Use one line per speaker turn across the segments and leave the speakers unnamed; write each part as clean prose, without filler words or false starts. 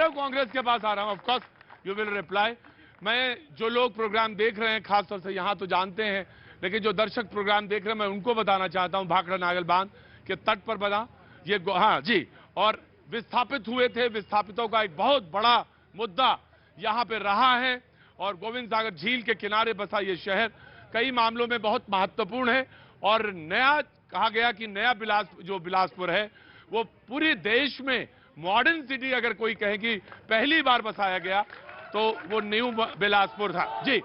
हूं, कांग्रेस के पास आ रहा हूं। Of course you will reply. मैं जो लोग प्रोग्राम देख रहे हैं खासतौर से यहां तो जानते हैं, लेकिन जो दर्शक प्रोग्राम देख रहे हैं मैं उनको बताना चाहता हूं, भाखड़ा नागल बांध के तट पर बना ये, हाँ जी, और विस्थापित हुए थे, विस्थापितों का एक बहुत बड़ा मुद्दा यहां पे रहा है। और गोविंद सागर झील के किनारे बसा ये शहर कई मामलों में बहुत महत्वपूर्ण है। और नया कहा गया कि नया बिलासपुर है वो पूरे देश में मॉडर्न सिटी अगर कोई कहे कि पहली बार बसाया गया तो वो न्यू बिलासपुर था। जी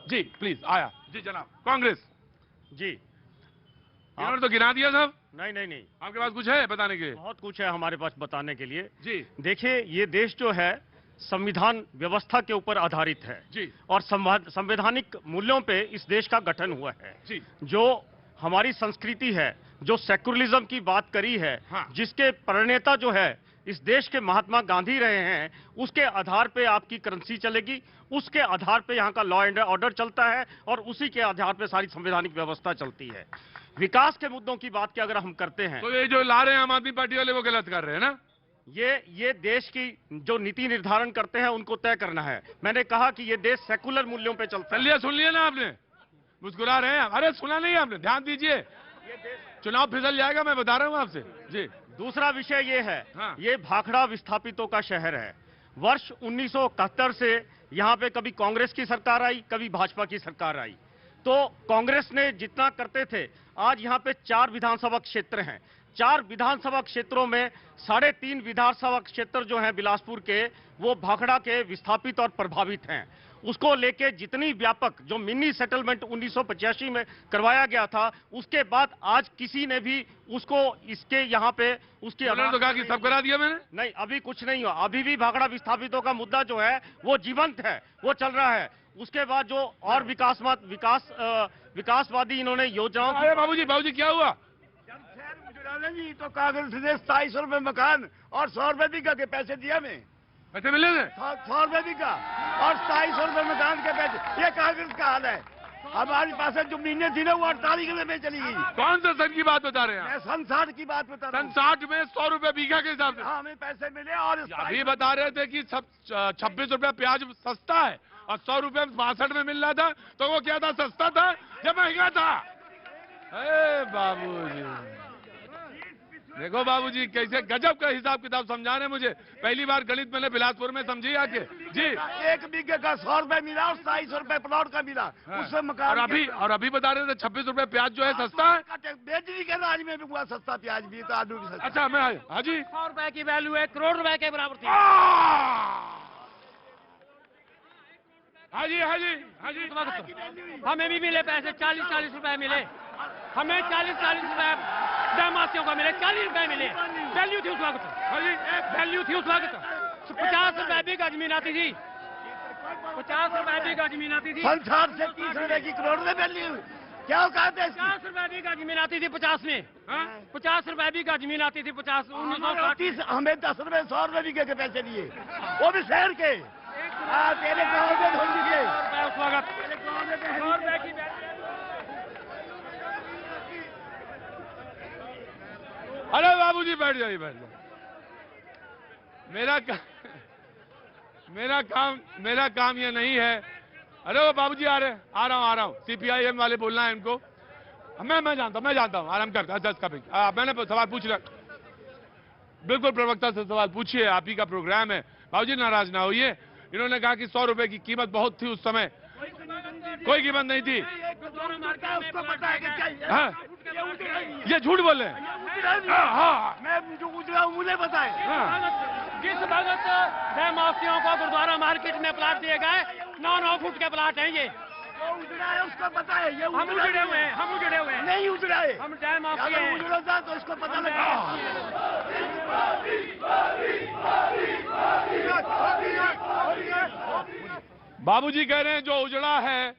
जी प्लीज आया जी जनाब कांग्रेस
जी।
इन्होंने तो गिना दिया साहब।
नहीं नहीं नहीं,
आपके पास कुछ है बताने के लिए?
बहुत कुछ है हमारे पास बताने के लिए।
जी
देखिए, ये देश जो है संविधान व्यवस्था के ऊपर आधारित है
जी
और संवैधानिक मूल्यों पे इस देश का गठन हुआ है
जी।
जो हमारी संस्कृति है, जो सेकुलरिज्म की बात करी है,
हाँ।
जिसके प्रणेता जो है इस देश के महात्मा गांधी रहे हैं, उसके आधार पे आपकी करेंसी चलेगी, उसके आधार पे यहाँ का लॉ एंड ऑर्डर चलता है और उसी के आधार पे सारी संवैधानिक व्यवस्था चलती है। विकास के मुद्दों की बात की अगर हम करते हैं
तो ये जो ला रहे हैं आम आदमी पार्टी वाले वो गलत कर रहे हैं ना।
ये देश की जो नीति निर्धारण करते हैं उनको तय करना है। मैंने कहा कि ये देश सेकुलर मूल्यों पे चलता है।
चलिए सुन लिया ना आपने, मुस्कुरा रहे हैं। अरे सुना नहीं आपने, ध्यान दीजिए, चुनाव फिसल जाएगा, मैं बता रहा हूं आपसे जी।
दूसरा विषय ये है,
हाँ।
ये भाखड़ा विस्थापितों का शहर है। वर्ष 1971 से यहाँ पे कभी कांग्रेस की सरकार आई, कभी भाजपा की सरकार आई। तो कांग्रेस ने जितना करते थे, आज यहाँ पे 4 विधानसभा क्षेत्र हैं। 4 विधानसभा क्षेत्रों में 3.5 विधानसभा क्षेत्र जो हैं बिलासपुर के, वो भाखड़ा के विस्थापित और प्रभावित हैं। उसको लेके जितनी व्यापक जो मिनी सेटलमेंट 1985 में करवाया गया था, उसके बाद आज किसी ने भी उसको इसके यहाँ पे उसकी
तो कहा कि सब करा दिया मैंने।
नहीं, अभी कुछ नहीं हुआ। अभी भी भाखड़ा विस्थापितों का मुद्दा जो है वो जीवंत है, वो चल रहा है। उसके बाद जो और विकासवादी इन्होंने योजनाओं।
अरे बाबूजी क्या हुआ?
जी तो कांग्रेस ने 2700 रुपए मकान और 100 रुपए भी के पैसे दिया मैं।
पैसे मिले थे
100 रुपए भी का और 2700 रुपए मकान के पैसे। ये कांग्रेस का हाल है। हमारे पास जमीनें थी ना वो 48 में चली गई।
कौन सा सन की बात बता रहे हैं?
मैं सन 60 की बात बता रहा हूँ।
सन 60 में 100 रुपए बीघा के हिसाब से।
हाँ, हमें पैसे मिले। और
अभी बता रहे थे कि 26 रुपया प्याज सस्ता है और 100 रुपए 62 में मिल रहा था। तो वो क्या था, सस्ता था या महंगा था? बाबूजी देखो बाबूजी कैसे गजब का हिसाब किताब समझा रहे हैं मुझे। पहली बार गणित मैंने बिलासपुर में समझी आके जी।
1 बीघे का 100 रुपए मिला और 2700 रुपए प्लॉट का मिला।
हाँ।
उससे मकान
और अभी बता रहे थे 26 रुपए प्याज जो है सस्ता है।
बेचने के राज में भी हुआ सस्ता प्याज भी तो आलू भी सस्ता।
अच्छा मैं हाँ जी,
100 रुपए की वैल्यू 1 करोड़ रुपए के बराबर थी।
हाँ जी
हमें भी मिले पैसे, 40 रुपए मिले। हमें 40 रुपए ग्रामवासियों को मिले, 40 रुपए मिले। वैल्यू थी उस वक्त।
हाँ जी,
वैल्यू थी उस वक्त। 50 रुपए भी का जमीन आती थी। 50 रुपए भी का जमीन आती थी।
60 से 30 रुपए की करोड़ में वैल्यू। क्या औकात है?
50 रुपए भी का जमीन आती थी 50 में। 50 रुपए भी का जमीन आती थी 50 1960।
हमें 10 रुपए 100 रुपए बीघे के पैसे दिए, वो भी शहर के। तेरे गाँव में धोल दिए
उस वक्त।
अरे बाबूजी बैठ जाइए। मेरा काम ये नहीं है। अरे वो बाबूजी आ रहा हूँ। CPIM वाले बोलना है इनको। मैं जानता हूँ आराम कर। मैंने सवाल पूछ लिया, बिल्कुल प्रवक्ता से सवाल पूछिए, आप ही का प्रोग्राम है। बाबूजी नाराज ना होइए। इन्होंने कहा कि 100 रुपए की कीमत बहुत थी उस समय। कोई कीमत नहीं थी।
उसको पता है कि क्या
हाँ, ये झूठ बोल रहे हैं।
मैं जो उजरा हूँ मुझे बताए।
जिस भगत ग्रामवासियों को गुरुद्वारा मार्केट में प्लाट दिए गए, 9 फुट के प्लाट हैं ये।
उजड़ा है उसको पता है। ये
हम उजड़े हुए हैं।
नहीं उजड़ा है।
हम ग्रामवासी हैं।
उजड़ा था तो इसको पता लगा।
बाबूजी कह रहे हैं जो उजड़ा है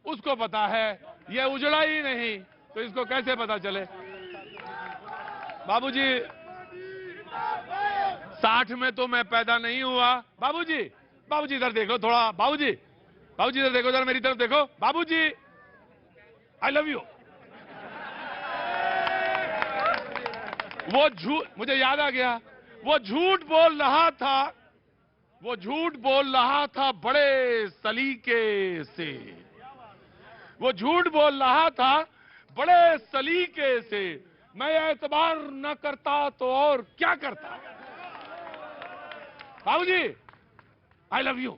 उसको पता है, ये उजड़ा ही नहीं तो इसको कैसे पता चले? बाबूजी 60 में तो मैं पैदा नहीं हुआ। बाबूजी इधर देखो थोड़ा। बाबूजी इधर देखो, जरा मेरी तरफ देखो। बाबूजी आई लव यू। वो झूठ, मुझे याद आ गया वो झूठ बोल रहा था, वो झूठ बोल रहा था बड़े सलीके से, वो झूठ बोल रहा था बड़े सलीके से। मैं एतबार न करता तो और क्या करता। बाबूजी, आई लव यू।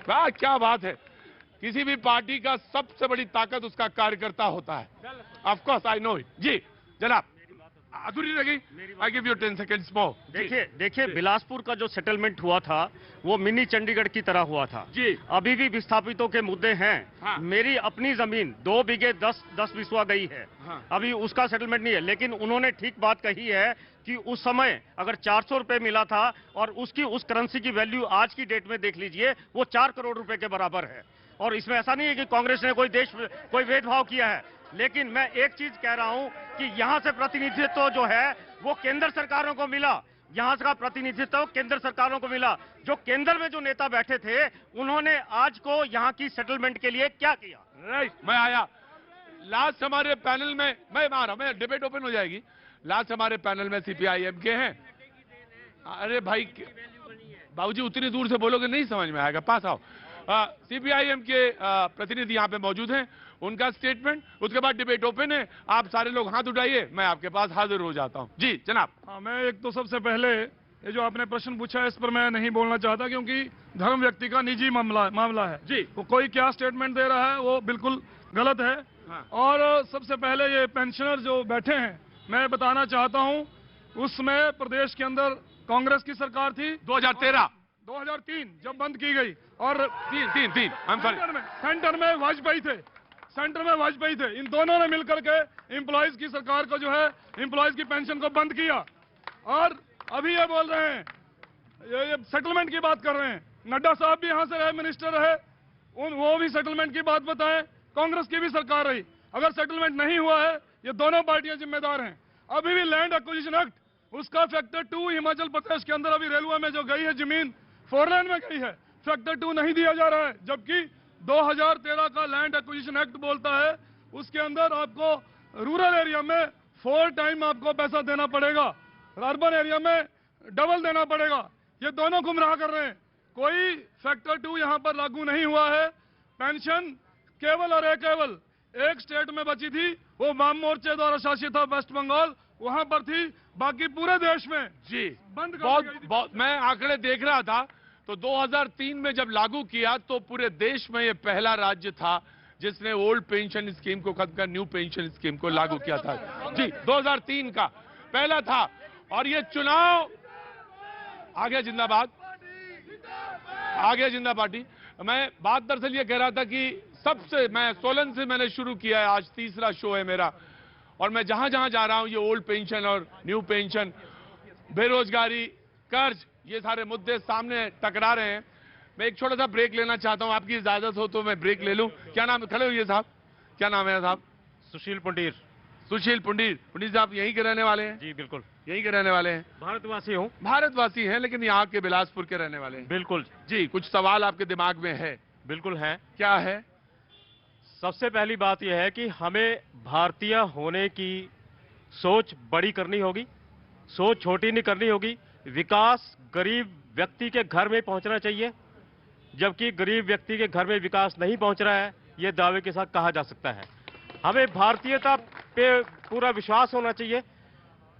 वाह, क्या बात है। किसी भी पार्टी का सबसे बड़ी ताकत उसका कार्यकर्ता होता है। Of course I know it. जी जनाब, अधूरी रह गई। I give you 10 seconds more.
देखिए बिलासपुर का जो सेटलमेंट हुआ था वो मिनी चंडीगढ़ की तरह हुआ था
जी।
अभी भी विस्थापितों के मुद्दे हैं।
हाँ।
मेरी अपनी जमीन 2 बीघे 10 बिस्वा गई है।
हाँ।
अभी उसका सेटलमेंट नहीं है, लेकिन उन्होंने ठीक बात कही है कि उस समय अगर 400 रुपए मिला था और उसकी उस करेंसी की वैल्यू आज की डेट में देख लीजिए वो 4 करोड़ रुपए के बराबर है। और इसमें ऐसा नहीं है कि कांग्रेस ने कोई भेदभाव किया है, लेकिन मैं एक चीज कह रहा हूं कि यहां से प्रतिनिधित्व जो है वो केंद्र सरकारों को मिला। यहां का प्रतिनिधित्व केंद्र सरकारों को मिला। जो केंद्र में जो नेता बैठे थे उन्होंने आज को यहां की सेटलमेंट के लिए क्या किया।
राइट, मैं आया लास्ट हमारे पैनल में, मैं डिबेट ओपन हो जाएगी। लास्ट हमारे पैनल में सीपीआईएम के हैं। अरे भाई बाबूजी, उतनी दूर से बोलोगे नहीं समझ में आएगा, पास आओ। सीपीआईएम के प्रतिनिधि यहाँ पे मौजूद हैं, उनका स्टेटमेंट, उसके बाद डिबेट ओपन है। आप सारे लोग हाथ उठाइए, मैं आपके पास हाजिर हो जाता हूँ। जी जनाब।
हाँ, मैं एक तो सबसे पहले ये जो आपने प्रश्न पूछा है इस पर मैं नहीं बोलना चाहता, क्योंकि धर्म व्यक्ति का निजी मामला है
जी।
वो कोई क्या स्टेटमेंट दे रहा है वो बिल्कुल गलत है।
हाँ।
और सबसे पहले ये पेंशनर जो बैठे हैं, मैं बताना चाहता हूँ उसमें प्रदेश के अंदर कांग्रेस की सरकार थी 2003 जब बंद की गई, और
तीन
सेंटर में वाजपेयी थे। इन दोनों ने मिलकर के एम्प्लॉयज की सरकार को जो है एम्प्लॉयज की पेंशन को बंद किया। और अभी ये बोल रहे हैं, ये सेटलमेंट की बात कर रहे हैं। नड्डा साहब भी यहाँ से रहे, मिनिस्टर रहे, वो भी सेटलमेंट की बात बताएं। कांग्रेस की भी सरकार रही, अगर सेटलमेंट नहीं हुआ है ये दोनों पार्टियां जिम्मेदार हैं। अभी भी लैंड एक्विजिशन एक्ट, उसका फैक्टर 2 हिमाचल प्रदेश के अंदर अभी रेलवे में जो गई है जमीन 4 लेन में गई है, फैक्टर 2 नहीं दिया जा रहा है। जबकि 2013 का लैंड एक्विजिशन एक्ट बोलता है उसके अंदर आपको रूरल एरिया में 4 टाइम आपको पैसा देना पड़ेगा, अर्बन एरिया में डबल देना पड़ेगा। ये दोनों गुमराह कर रहे हैं। कोई फैक्टर 2 यहाँ पर लागू नहीं हुआ है। पेंशन केवल और केवल एक स्टेट में बची थी, वो वाम मोर्चे द्वारा शासित था वेस्ट बंगाल, वहां पर थी। बाकी पूरे देश में
जी
बंद कर
बहुत
दी गई थी।
बहुत मैं आंकड़े देख रहा था तो 2003 में जब लागू किया तो पूरे देश में ये पहला राज्य था जिसने ओल्ड पेंशन स्कीम को खत्म कर न्यू पेंशन स्कीम को लागू किया था। जी 2003 का पहला था। और ये चुनाव आगे जिंदाबाद, आगे जिंदा पार्टी। मैं बात दरअसल ये कह रहा था कि मैं सोलन से मैंने शुरू किया है, आज तीसरा शो है मेरा, और मैं जहां जहां जा रहा हूं ये ओल्ड पेंशन और न्यू पेंशन, बेरोजगारी, कर्ज, ये सारे मुद्दे सामने टकरा रहे हैं। मैं एक छोटा सा ब्रेक लेना चाहता हूं, आपकी इजाजत हो तो मैं ब्रेक ले लूं। क्या नाम, खड़े हुए साहब, क्या नाम है साहब?
सुशील पुंडीर।
सुशील पुंडीर साहब यहीं के रहने वाले हैं?
जी बिल्कुल,
यहीं के रहने वाले हैं।
भारतवासी हूँ।
भारतवासी हैं लेकिन यहाँ के बिलासपुर के रहने वाले हैं।
बिल्कुल
जी, कुछ सवाल आपके दिमाग में है?
बिल्कुल है।
क्या है?
सबसे पहली बात यह है कि हमें भारतीय होने की सोच बड़ी करनी होगी, सोच छोटी नहीं करनी होगी। विकास गरीब व्यक्ति के घर में पहुंचना चाहिए, जबकि गरीब व्यक्ति के घर में विकास नहीं पहुंच रहा है, यह दावे के साथ कहा जा सकता है। हमें भारतीयता पे पूरा विश्वास होना चाहिए।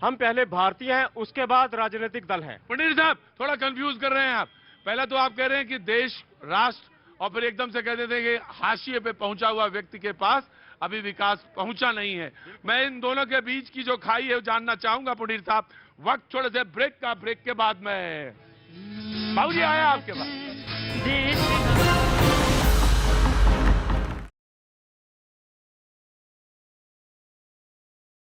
हम पहले भारतीय हैं, उसके बाद राजनीतिक दल हैं।
पंडित साहब थोड़ा कंफ्यूज कर रहे हैं आप। पहला तो आप कह रहे हैं कि देश, राष्ट्र, और फिर एकदम से कह देते हैं कि हाशिए पे पहुंचा हुआ व्यक्ति के पास अभी विकास पहुंचा नहीं है। मैं इन दोनों के बीच की जो खाई है वो जानना चाहूंगा पंडित साहब। वक्त थोड़े से ब्रेक का, ब्रेक के बाद मैं बाबूजी आया आपके पास।